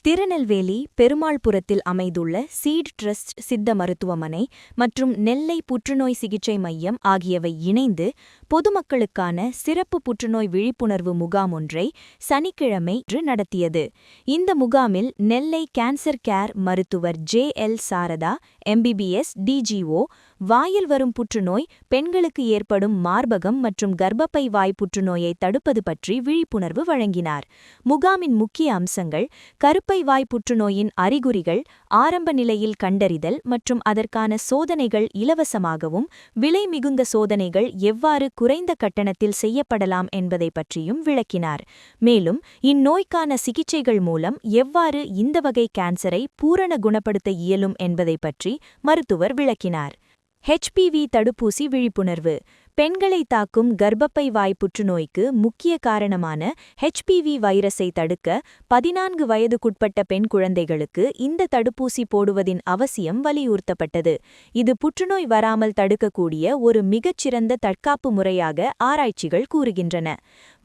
திருநெல்வேலி பெருமாள்புரத்தில் அமைந்துள்ள seat trust சித்த மருத்துவமனை மற்றும் நெல்லை புற்றுநோய் சிகிச்சை மையம் ஆகியவை இணைந்து பொதுமக்களுக்கான சிறப்பு புற்றுநோய் விழிப்புணர்வு முகாம் ஒன்றை சனிக்கிழமை நடத்தியது. இந்த முகாமில் நெல்லை கேன்சர் கேர் மருத்துவர் ஜே.எல். சாரதா எம்பிபிஎஸ் டிஜிஓ வாயில் வரும் புற்றுநோய், பெண்களுக்கு ஏற்படும் மார்பகம் மற்றும் கர்ப்பப்பை வாய் புற்றுநோயை தடுப்பது பற்றி விழிப்புணர்வு வழங்கினார். முகாமின் முக்கிய அம்சங்கள் கருப்பை வாய் புற்றுநோயின் அறிகுறிகள், ஆரம்ப நிலையில் கண்டறிதல் மற்றும் அதற்கான சோதனைகள் இலவசமாகவும், விலை மிகுந்த சோதனைகள் எவ்வாறு குறைந்த கட்டணத்தில் செய்யப்படலாம் என்பதை பற்றியும் விளக்கினார். மேலும் இந்நோய்க்கான சிகிச்சைகள் மூலம் எவ்வாறு இந்த வகை கேன்சரை பூரண குணப்படுத்த இயலும் என்பதை பற்றி மருத்துவர் விளக்கினார். HPV தடுப்பூசி விழிப்புணர்வு. பெண்களை தாக்கும் கர்ப்பப்பை வாய் புற்றுநோய்க்கு முக்கிய காரணமான HPV வைரஸை தடுக்க 14 வயதுக்குட்பட்ட பெண் குழந்தைகளுக்கு இந்த தடுப்பூசி போடுவதின் அவசியம் வலியுறுத்தப்பட்டது. இது புற்றுநோய் வராமல் தடுக்கக்கூடிய ஒரு மிகச்சிறந்த தற்காப்பு முறையாக ஆராய்ச்சிகள் கூறுகின்றன.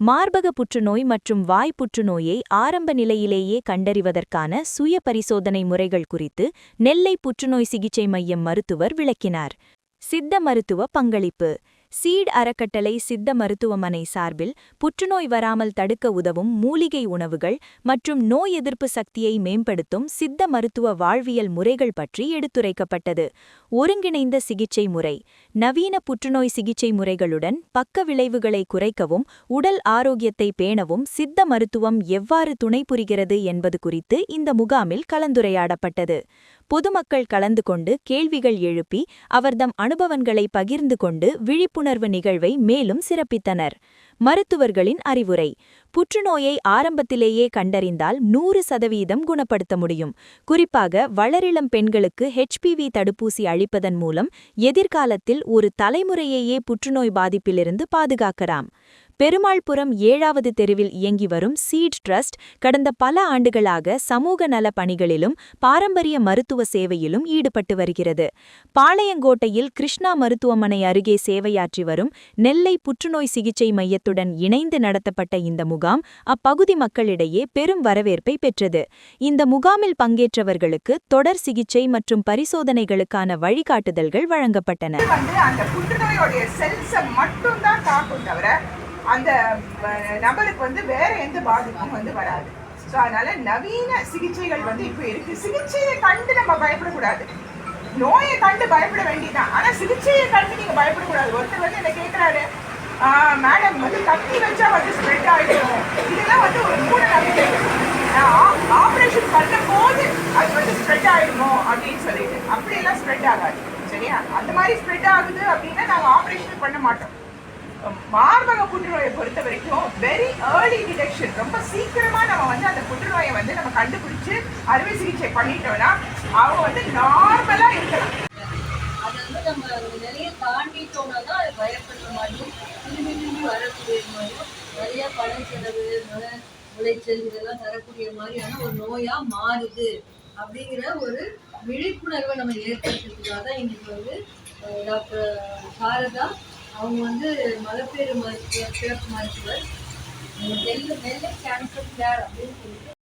மார்பக புற்றுநோய் மற்றும் வாய் புற்றுநோயை ஆரம்ப நிலையிலேயே கண்டறிவதற்கான சுய பரிசோதனை முறைகள் குறித்து நெல்லை புற்றுநோய் சிகிச்சை மையம் மருத்துவர் விளக்கினார். சித்த மருத்துவ பங்களிப்பு. சீட் அறக்கட்டளை சித்த மருத்துவமனை சார்பில் புற்றுநோய் வராமல் தடுக்க உதவும் மூலிகை உணவுகள் மற்றும் நோய் எதிர்ப்பு சக்தியை மேம்படுத்தும் சித்த மருத்துவ வாழ்வியல் முறைகள் பற்றி எடுத்துரைக்கப்பட்டது. ஒருங்கிணைந்த சிகிச்சை முறை. நவீன புற்றுநோய் சிகிச்சை முறைகளுடன் பக்க விளைவுகளை குறைக்கவும் உடல் ஆரோக்கியத்தை பேணவும் சித்த மருத்துவம் எவ்வாறு துணை புரிகிறது என்பது குறித்து இந்த முகாமில் கலந்துரையாடப்பட்டது. பொதுமக்கள் கலந்து கொண்டு கேள்விகள் எழுப்பி அவர்தம் அனுபவங்களை பகிர்ந்து கொண்டு விழிப்புணர்வு நிகழ்வை மேலும் சிறப்பித்தனர். மருத்துவர்களின் அறிவுரை. புற்றுநோயை ஆரம்பத்திலேயே கண்டறிந்தால் 100% குணப்படுத்த முடியும். குறிப்பாக வளரிளம் பெண்களுக்கு HPV தடுப்பூசி அளிப்பதன் மூலம் எதிர்காலத்தில் ஒரு தலைமுறையையே புற்றுநோய் பாதிப்பிலிருந்து பாதுகாக்கலாம். பெருமாள்புரம் 7வது தெருவில் இயங்கி வரும் சீட் ட்ரஸ்ட் கடந்த பல ஆண்டுகளாக சமூக நல பணிகளிலும் பாரம்பரிய மருத்துவ சேவையிலும் ஈடுபட்டு வருகிறது. பாளையங்கோட்டையில் கிருஷ்ணா மருத்துவமனை அருகே சேவையாற்றி வரும் நெல்லை புற்றுநோய் சிகிச்சை மையத்துடன் இணைந்து நடத்தப்பட்ட இந்த முகாம் அப்பகுதி மக்களிடையே பெரும் வரவேற்பை பெற்றது. இந்த முகாமில் பங்கேற்றவர்களுக்கு தொடர் சிகிச்சை மற்றும் பரிசோதனைகளுக்கான வழிகாட்டுதல்கள் வழங்கப்பட்டன. அந்த நபருக்கு வேற எந்த பாதிப்பும் வராது. ஸோ அதனால நவீன சிகிச்சைகள் இப்போ இருக்கு. சிகிச்சையை கண்டு நம்ம பயப்படக்கூடாது, நோயை கண்டு பயப்பட வேண்டியதான். ஆனா சிகிச்சையை கண்டு நீங்க பயப்படக்கூடாது. ஒருத்தர் என்ன கேட்கிறாரு, மேடம் கத்தி வச்சா ஸ்ப்ரெட் ஆகிடும், இதெல்லாம் ஒரு மூட நம்பிக்கை. ஆப்ரேஷன் பண்ணும் போது அது ஸ்ப்ரெட் ஆகிடுமோ அப்படின்னு சொல்லிட்டு அப்படியெல்லாம் ஸ்ப்ரெட் ஆகாது. சரியா? அந்த மாதிரி ஸ்ப்ரெட் ஆகுது அப்படின்னா நாங்கள் ஆப்ரேஷன் பண்ண மாட்டோம். மார்பக புற்றுநோயை பொறுத்த வரைக்கும் வெரி ஏர்லி டிடெக்ஷன், ரொம்ப சீக்கிரமா நம்ம அந்த புற்றுநோயை நம்ம கண்டுபிடிச்சு அறுவை சிகிச்சை பண்ணிட்டோம்னா அவங்க நார்மலா இருக்கலாம். அது நம்ம நிறைய தாண்டிட்டோம்னா தான் அது பயப்படுற மாதிரியும் திரும்பி வரக்கூடிய மாதிரியும் நிறைய பண செலவு, மன உளைச்சல் இதெல்லாம் தரக்கூடிய மாதிரியான ஒரு நோயா மாறுது அப்படிங்கிற ஒரு விழிப்புணர்வை நம்ம ஏற்படுத்துறதுக்காக தான் இன்னைக்கு டாக்டர் சாரதா அவங்க மகப்பேறு மருத்துவர், சிறப்பு மருத்துவர், நெல்லை கேன்சர் கேர் அப்படின்னு சொல்லிட்டு